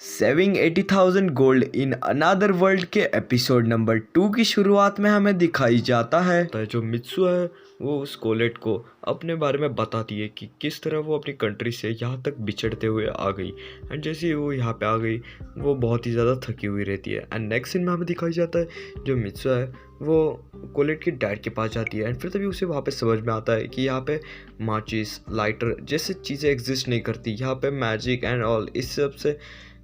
Saving 80,000 gold in another world के episode number 2 की शुरुआत में हमें दिखाई जाता है जो मित्सु है वो उस कोलेट को अपने बारे में बताती है कि किस तरह वो अपनी कंट्री से यहाँ तक बिछड़ते हुए आ गई। एंड जैसे ही वो यहाँ पे आ गई वो बहुत ही ज़्यादा थकी हुई रहती है। एंड नेक्स्ट सीन में हमें दिखाई जाता है जो मित्सु है वो कोलेट के डैड के पास जाती है। एंड फिर तभी उसे वहाँ पे समझ में आता है कि यहाँ पे माचिस लाइटर जैसे चीज़ें एग्जिस्ट नहीं करती, यहाँ पे मैजिक एंड ऑल इस सब से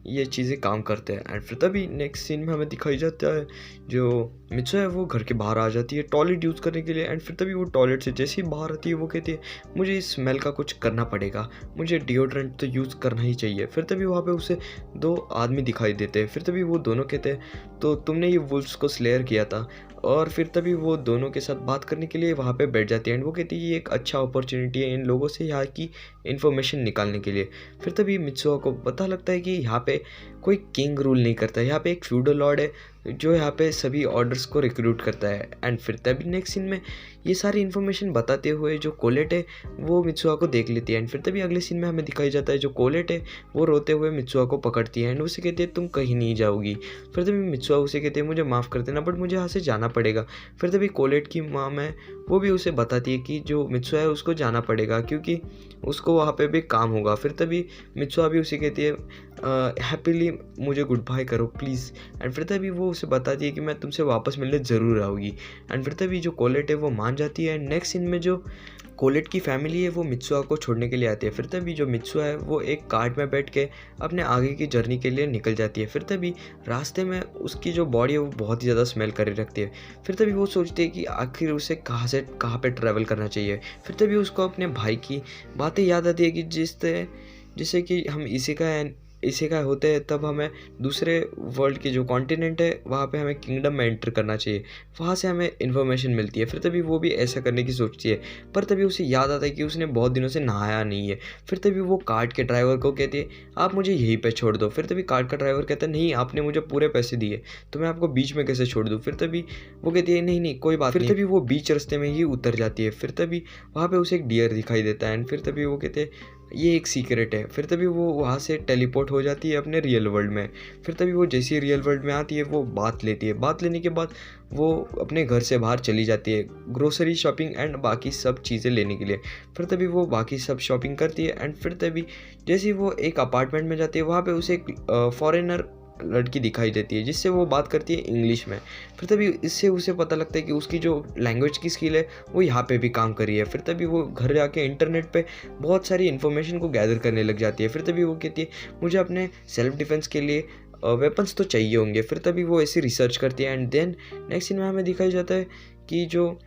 ये चीज़ें काम करते हैं। एंड फिर तभी नेक्स्ट सीन में हमें दिखाई जाता है जो मित्सु है वो घर के बाहर आ जाती है टॉयलेट यूज़ करने के लिए। एंड फिर तभी वो टॉयलेट से जैसे ही बाहर आती है वो कहती है मुझे इस स्मेल का कुछ करना पड़ेगा, मुझे डिओड्रेंट तो यूज़ करना ही चाहिए। फिर तभी वहाँ पे उसे दो आदमी दिखाई देते हैं। फिर तभी वो दोनों कहते हैं तो तुमने ये वुल्फ्स को स्लेयर किया था। और फिर तभी वो दोनों के साथ बात करने के लिए वहाँ पे बैठ जाती है। एंड वो कहती है ये एक अच्छा अपॉर्चुनिटी है इन लोगों से यहाँ की इन्फॉर्मेशन निकालने के लिए। फिर तभी मित्सुआ को पता लगता है कि यहाँ पे कोई किंग रूल नहीं करता है, यहाँ पे एक फ्यूडल लॉर्ड है जो यहाँ पे सभी ऑर्डर्स को रिक्रूट करता है। एंड फिर तभी नेक्स्ट सीन में ये सारी इन्फॉर्मेशन बताते हुए जो कोलेट है वो मित्सुआ को देख लेती है। एंड फिर तभी अगले सीन में हमें दिखाई जाता है जो कोलेट है वो रोते हुए मित्सुआ को पकड़ती है। एंड उसे कहती है तुम कहीं नहीं जाओगी। फिर तभी मित्सुआ उसे कहती है मुझे माफ़ कर देना बट मुझे यहाँ से जाना पड़ेगा। फिर तभी कोलेट की माम है वो भी उसे बताती है कि जो मित्सुआ है उसको जाना पड़ेगा क्योंकि उसको वहाँ पे भी काम होगा। फिर तभी मित्सुआ भी उसे कहती है हैप्पीली मुझे गुड बाय करो प्लीज़। एंड फिर तभी वो उसे बताती है कि मैं तुमसे वापस मिलने ज़रूर आऊँगी। एंड फिर तभी जो कोलेट है वो मान जाती है। एंड नेक्स्ट सीन में जो कोलेट की फैमिली है वो मित्सुआ को छोड़ने के लिए आती है। फिर तभी जो मित्सुआ है वो एक कार्ट में बैठ के अपने आगे की जर्नी के लिए निकल जाती है। फिर तभी रास्ते में उसकी जो बॉडी है वो बहुत ही ज़्यादा स्मेल कर रखती है। फिर तभी वो सोचती है कि आखिर उसे कहाँ से कहाँ पे ट्रैवल करना चाहिए। फिर तभी उसको अपने भाई की बातें याद आती है कि जिससे कि हम इसी का होते हैं तब हमें दूसरे वर्ल्ड की जो कॉन्टिनेंट है वहाँ पे हमें किंगडम में एंटर करना चाहिए, वहाँ से हमें इन्फॉर्मेशन मिलती है। फिर तभी वो भी ऐसा करने की सोचती है पर तभी उसे याद आता है कि उसने बहुत दिनों से नहाया नहीं है। फिर तभी वो कार्ट के ड्राइवर को कहती है आप मुझे यहीं पे छोड़ दो। फिर तभी कार्ट का ड्राइवर कहता है नहीं आपने मुझे पूरे पैसे दिए तो मैं आपको बीच में कैसे छोड़ दूँ। फिर तभी वो कहती है नहीं नहीं कोई बात नहीं। फिर तभी वो बीच रास्ते में ही उतर जाती है। फिर तभी वहाँ पे उसे एक डियर दिखाई देता है। एंड फिर तभी वो कहते हैं ये एक सीक्रेट है। फिर तभी वो वहाँ से टेलीपोर्ट हो जाती है अपने रियल वर्ल्ड में। फिर तभी वो जैसे ही रियल वर्ल्ड में आती है वो बात लेती है। बात लेने के बाद वो अपने घर से बाहर चली जाती है ग्रोसरी शॉपिंग एंड बाकी सब चीज़ें लेने के लिए। फिर तभी वो बाकी सब शॉपिंग करती है। एंड फिर तभी जैसे ही वो एक अपार्टमेंट में जाती है वहाँ पे उसे एक फॉरेनर लड़की दिखाई देती है जिससे वो बात करती है इंग्लिश में। फिर तभी इससे उसे पता लगता है कि उसकी जो लैंग्वेज की स्किल है वो यहाँ पे भी काम कर रही है। फिर तभी वो घर जाके इंटरनेट पे बहुत सारी इन्फॉर्मेशन को गैदर करने लग जाती है। फिर तभी वो कहती है मुझे अपने सेल्फ डिफेंस के लिए वेपन्स तो चाहिए होंगे। फिर तभी वो ऐसी रिसर्च करती है। एंड देन नेक्स्ट सीन में हमें दिखाई जाता है कि जो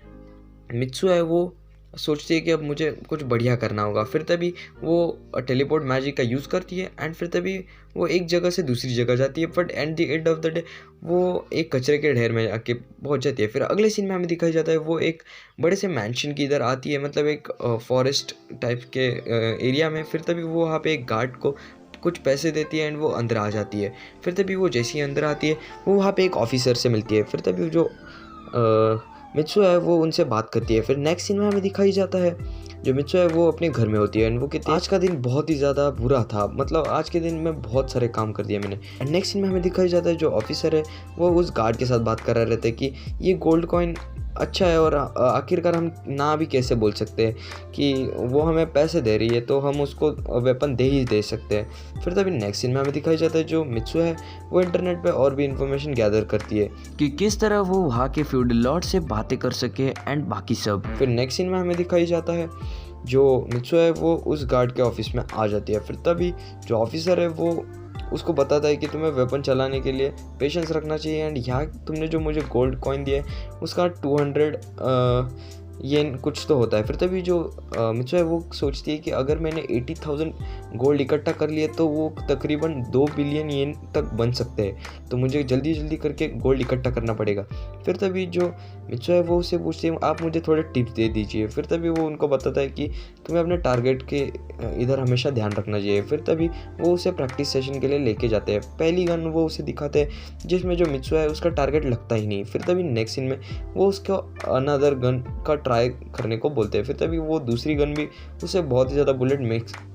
मित्सु है वो सोचती है कि अब मुझे कुछ बढ़िया करना होगा। फिर तभी वो टेलीपोर्ट मैजिक का यूज़ करती है। एंड फिर तभी वो एक जगह से दूसरी जगह जाती है but at the end of the day वो एक कचरे के ढेर में आके पहुंच जाती है। फिर अगले सीन में हमें दिखाई जाता है वो एक बड़े से मैंशन की इधर आती है, मतलब एक फॉरेस्ट टाइप के एरिया में। फिर तभी वो वहाँ पे एक गार्ड को कुछ पैसे देती है एंड वो अंदर आ जाती है। फिर तभी वो जैसे ही अंदर आती है वो वहाँ पे एक ऑफिसर से मिलती है। फिर तभी जो मित्सु है वो उनसे बात करती है। फिर नेक्स्ट सीन में हमें दिखाई जाता है जो मित्सु है वो अपने घर में होती है। एंड वो कहती है आज का दिन बहुत ही ज़्यादा बुरा था, मतलब आज के दिन में बहुत सारे काम कर दिए मैंने। एंड नेक्स्ट सीन में हमें दिखाई जाता है जो ऑफिसर है वो उस गार्ड के साथ बात कर रहे रहते हैं कि ये गोल्ड कॉइन अच्छा है और आखिरकार हम ना भी कैसे बोल सकते हैं कि वो हमें पैसे दे रही है तो हम उसको वेपन दे ही दे सकते हैं। फिर तभी नेक्स्ट सीन में हमें दिखाई जाता है जो मित्सु है वो इंटरनेट पे और भी इन्फॉर्मेशन गैदर करती है कि किस तरह वो वहाँ के फ्यूडल लॉर्ड से बातें कर सके एंड बाकी सब। फिर नेक्स्ट सीन में हमें दिखाई जाता है जो मित्सु है वो उस गार्ड के ऑफिस में आ जाती है। फिर तभी जो ऑफिसर है वो उसको बताता है कि तुम्हें वेपन चलाने के लिए पेशेंस रखना चाहिए। एंड यहाँ तुमने जो मुझे गोल्ड कॉइन दिया है उसका 200 येन कुछ तो होता है। फिर तभी जो मित्सु है वो सोचती है कि अगर मैंने 80,000 गोल्ड इकट्ठा कर लिए तो वो तकरीबन 2 बिलियन येन तक बन सकते हैं, तो मुझे जल्दी जल्दी करके गोल्ड इकट्ठा करना पड़ेगा। फिर तभी जो मित्सु है वो उससे पूछती है आप मुझे थोड़े टिप्स दे दीजिए। फिर तभी वो उनको बताता है कि तुम्हें अपने टारगेट के इधर हमेशा ध्यान रखना चाहिए। फिर तभी वो उसे प्रैक्टिस सेशन के लिए लेके जाते हैं। पहली गन वो उसे दिखाते हैं जिसमें जो मित्सु है उसका टारगेट लगता ही नहीं। फिर तभी नेक्स्ट सीन में वो उसको अनदर गन का ट्राई करने को बोलते हैं। फिर तभी वो दूसरी गन भी उससे बहुत ही ज़्यादा बुलेट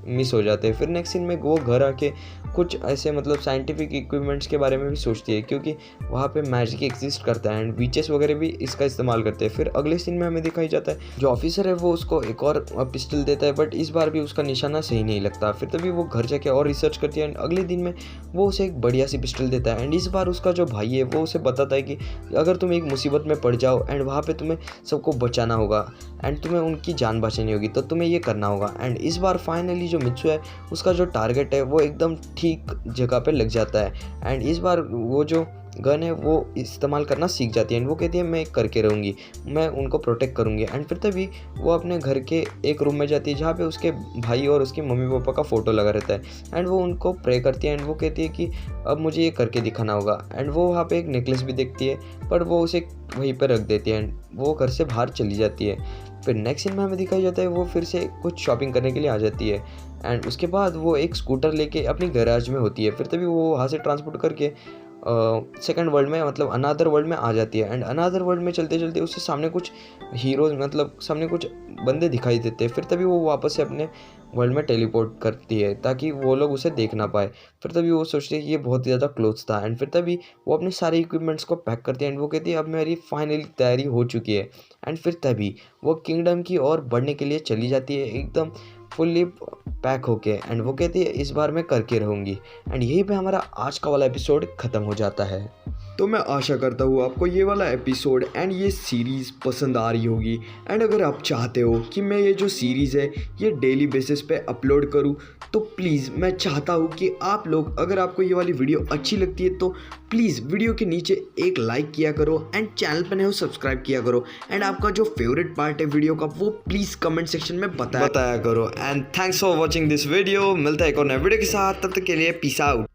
मिस हो जाते हैं। फिर नेक्स्ट सीन में वो घर आके कुछ ऐसे मतलब साइंटिफिक इक्विपमेंट्स के बारे में भी सोचती है, क्योंकि वहाँ पे मैजिक एग्जिस्ट करता है एंड विचेस वगैरह भी इसका इस्तेमाल करते हैं। फिर अगले सीन में हमें दिखाई जाता है जो ऑफिसर है वो उसको एक और पिस्टल देता है, बट इस बार भी उसका निशाना सही नहीं लगता। फिर तभी वो घर जाके और रिसर्च करती है एंड अगले दिन में वो उसे एक बढ़िया सी पिस्टल देता है। एंड इस बार उसका जो भाई है वो उसे बताता है कि अगर तुम एक मुसीबत में पड़ जाओ एंड वहाँ पे तुम्हें सबको बचाना होगा एंड तुम्हें उनकी जान बचानी होगी, तो तुम्हें ये करना होगा। एंड इस बार फाइनली जो मित्सु है उसका जो टारगेट है वो एकदम ठीक जगह पे लग जाता है एंड इस बार वो जो गन है वो इस्तेमाल करना सीख जाती है एंड वो कहती है मैं करके रहूँगी, मैं उनको प्रोटेक्ट करूँगी। एंड फिर तभी वो अपने घर के एक रूम में जाती है जहाँ पे उसके भाई और उसके मम्मी पापा का फ़ोटो लगा रहता है एंड वो उनको प्रे करती है एंड वो कहती है कि अब मुझे ये करके दिखाना होगा। एंड वो वहाँ पे एक नेकलेस भी देखती है, पर वो उसे वहीं पर रख देती है एंड वो घर से बाहर चली जाती है। फिर नेक्स्ट सीन में हमें दिखाई जाता है वो फिर से कुछ शॉपिंग करने के लिए आ जाती है एंड उसके बाद वो एक स्कूटर लेके अपनी गैराज में होती है। फिर तभी वो वहाँ से ट्रांसपोर्ट करके सेकंड वर्ल्ड में मतलब अनादर वर्ल्ड में आ जाती है एंड अनादर वर्ल्ड में चलते चलते उससे सामने कुछ हीरोज मतलब सामने कुछ बंदे दिखाई देते हैं। फिर तभी वो वापस से अपने वर्ल्ड में टेलीपोर्ट करती है ताकि वो लोग उसे देख ना पाए। फिर तभी वो सोचती है कि ये बहुत ही ज़्यादा क्लोज था एंड फिर तभी वो अपने सारे इक्विपमेंट्स को पैक करती है एंड वो कहती है अब मेरी फाइनली तैयारी हो चुकी है। एंड फिर तभी वो किंगडम की ओर बढ़ने के लिए चली जाती है एकदम फुल्ली पैक होके एंड वो कहती है इस बार मैं करके रहूँगी। एंड यहीं पे हमारा आज का वाला एपिसोड ख़त्म हो जाता है। तो मैं आशा करता हूँ आपको ये वाला एपिसोड एंड ये सीरीज़ पसंद आ रही होगी। एंड अगर आप चाहते हो कि मैं ये जो सीरीज़ है ये डेली बेसिस पे अपलोड करूँ, तो प्लीज़ मैं चाहता हूँ कि आप लोग अगर आपको ये वाली वीडियो अच्छी लगती है तो प्लीज़ वीडियो के नीचे एक लाइक किया करो एंड चैनल पर नए हो सब्सक्राइब किया करो एंड आपका जो फेवरेट पार्ट है वीडियो का वो प्लीज़ कमेंट सेक्शन में बताया करो। And thanks for watching this video. मिलता है एक और नए वीडियो के साथ, तब तक के लिए पीस आउट।